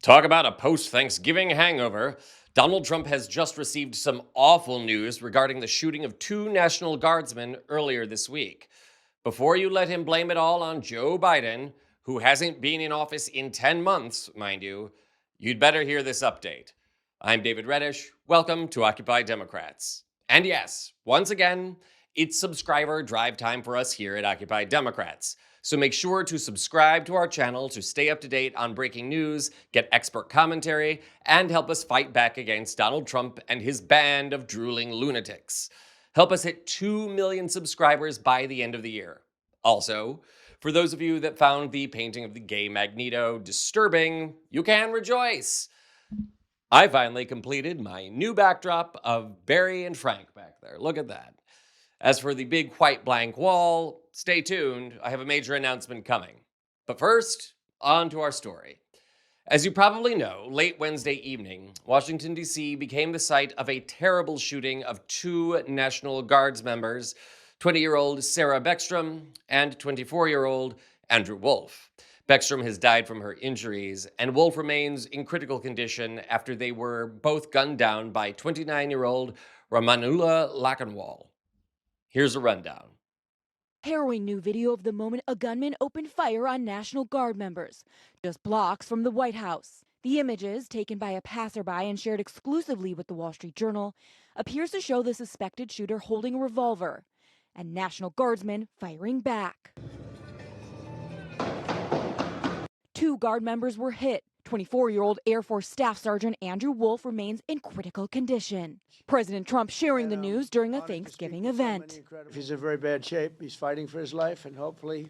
Talk about a post-Thanksgiving hangover. Donald Trump has just received some awful news regarding the shooting of two National Guardsmen earlier this week. Before you let him blame it all on Joe Biden, who hasn't been in office in 10 months, mind you, you'd better hear this update. I'm David Reddish. Welcome to Occupy Democrats. And yes, once again, it's subscriber drive time for us here at Occupy Democrats. So make sure to subscribe to our channel to stay up to date on breaking news, get expert commentary, and help us fight back against Donald Trump and his band of drooling lunatics. Help us hit 2 million subscribers by the end of the year. Also, for those of you that found the painting of the gay Magneto disturbing, you can rejoice. I finally completed my new backdrop of Barry and Frank back there. Look at that. As for the big white blank wall, stay tuned. I have a major announcement coming. But first, on to our story. As you probably know, late Wednesday evening, Washington, D.C. became the site of a terrible shooting of two National Guards members, 20-year-old Sarah Beckstrom and 24-year-old Andrew Wolf. Beckstrom has died from her injuries, and Wolf remains in critical condition after they were both gunned down by 29-year-old Ramanullah Lakanwal. Here's a rundown. Harrowing new video of the moment a gunman opened fire on National Guard members, just blocks from the White House. The images, taken by a passerby and shared exclusively with the Wall Street Journal, appears to show the suspected shooter holding a revolver and National Guardsmen firing back. Two Guard members were hit. 24-year-old Air Force Staff Sergeant Andrew Wolf remains in critical condition. President Trump sharing the news during a Thanksgiving event. He's in very bad shape. He's fighting for his life, and hopefully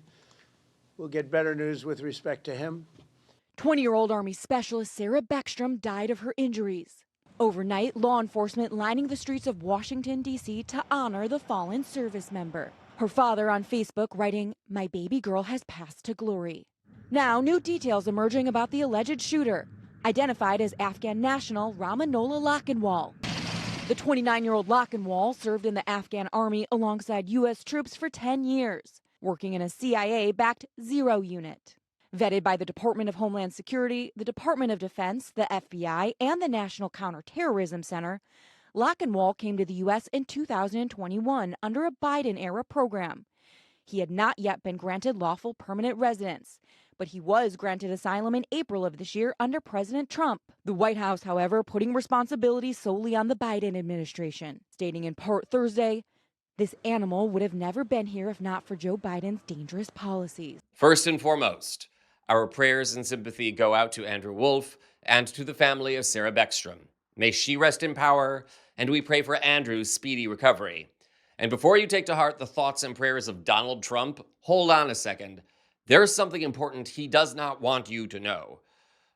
we'll get better news with respect to him. 20-year-old Army Specialist Sarah Beckstrom died of her injuries. Overnight, law enforcement lining the streets of Washington, D.C. to honor the fallen service member. Her father on Facebook writing, "My baby girl has passed to glory." Now, new details emerging about the alleged shooter, identified as Afghan national Ramanullah Lakanwal. The 29-year-old Lakanwal served in the Afghan army alongside U.S. troops for 10 years, working in a CIA-backed Zero unit. Vetted by the Department of Homeland Security, the Department of Defense, the FBI, and the National Counterterrorism Center, Lakanwal came to the U.S. in 2021 under a Biden-era program. He had not yet been granted lawful permanent residence, but he was granted asylum in April of this year under President Trump. The White House, however, putting responsibility solely on the Biden administration, stating in part Thursday, "This animal would have never been here if not for Joe Biden's dangerous policies." First and foremost, our prayers and sympathy go out to Andrew Wolf and to the family of Sarah Beckstrom. May she rest in power, and we pray for Andrew's speedy recovery. And before you take to heart the thoughts and prayers of Donald Trump, hold on a second. There's something important he does not want you to know.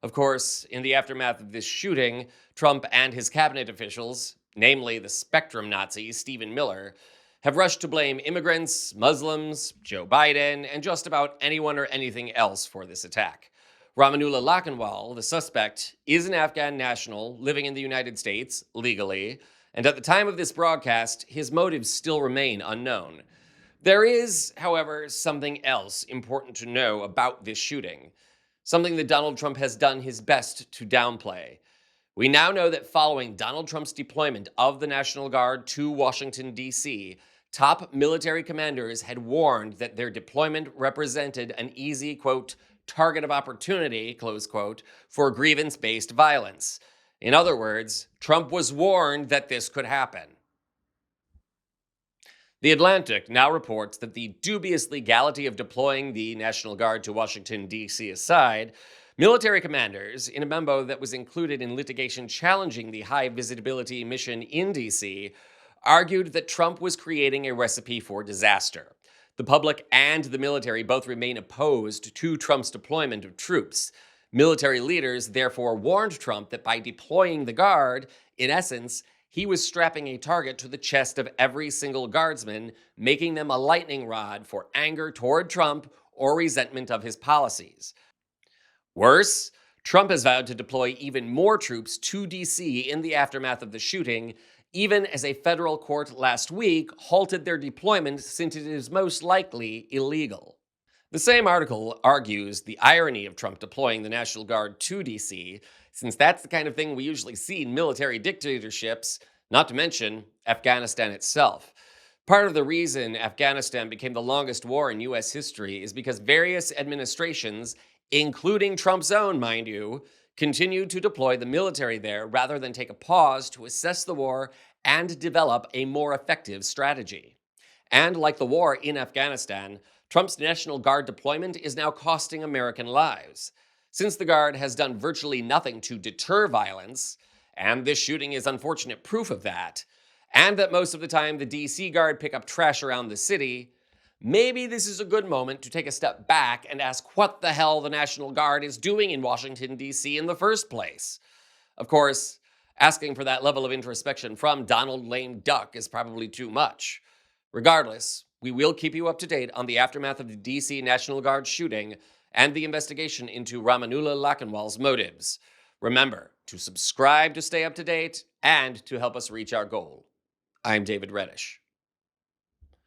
Of course, in the aftermath of this shooting, Trump and his cabinet officials, namely the Spectrum Nazi Stephen Miller, have rushed to blame immigrants, Muslims, Joe Biden, and just about anyone or anything else for this attack. Ramanullah Lakanwal, the suspect, is an Afghan national living in the United States legally, and at the time of this broadcast, his motives still remain unknown. There is, however, something else important to know about this shooting, something that Donald Trump has done his best to downplay. We now know that following Donald Trump's deployment of the National Guard to Washington, D.C., top military commanders had warned that their deployment represented an easy, quote, target of opportunity, close quote, for grievance-based violence. In other words, Trump was warned that this could happen. The Atlantic now reports that the dubious legality of deploying the National Guard to Washington, D.C. aside, military commanders, in a memo that was included in litigation challenging the high visibility mission in D.C., argued that Trump was creating a recipe for disaster. The public and the military both remain opposed to Trump's deployment of troops. Military leaders therefore warned Trump that by deploying the Guard, in essence, he was strapping a target to the chest of every single guardsman, making them a lightning rod for anger toward Trump or resentment of his policies. Worse, Trump has vowed to deploy even more troops to D.C. in the aftermath of the shooting, even as a federal court last week halted their deployment since it is most likely illegal. The same article argues the irony of Trump deploying the National Guard to DC, since that's the kind of thing we usually see in military dictatorships, not to mention Afghanistan itself. Part of the reason Afghanistan became the longest war in US history is because various administrations, including Trump's own, mind you, continued to deploy the military there rather than take a pause to assess the war and develop a more effective strategy. And like the war in Afghanistan, Trump's National Guard deployment is now costing American lives. Since the Guard has done virtually nothing to deter violence, and this shooting is unfortunate proof of that, and that most of the time the DC Guard pick up trash around the city, maybe this is a good moment to take a step back and ask what the hell the National Guard is doing in Washington, D.C. in the first place. Of course, asking for that level of introspection from Donald Lame Duck is probably too much. Regardless, we will keep you up to date on the aftermath of the DC National Guard shooting and the investigation into Ramanullah Lakhanwal's motives. Remember to subscribe to stay up to date and to help us reach our goal. I'm David Reddish.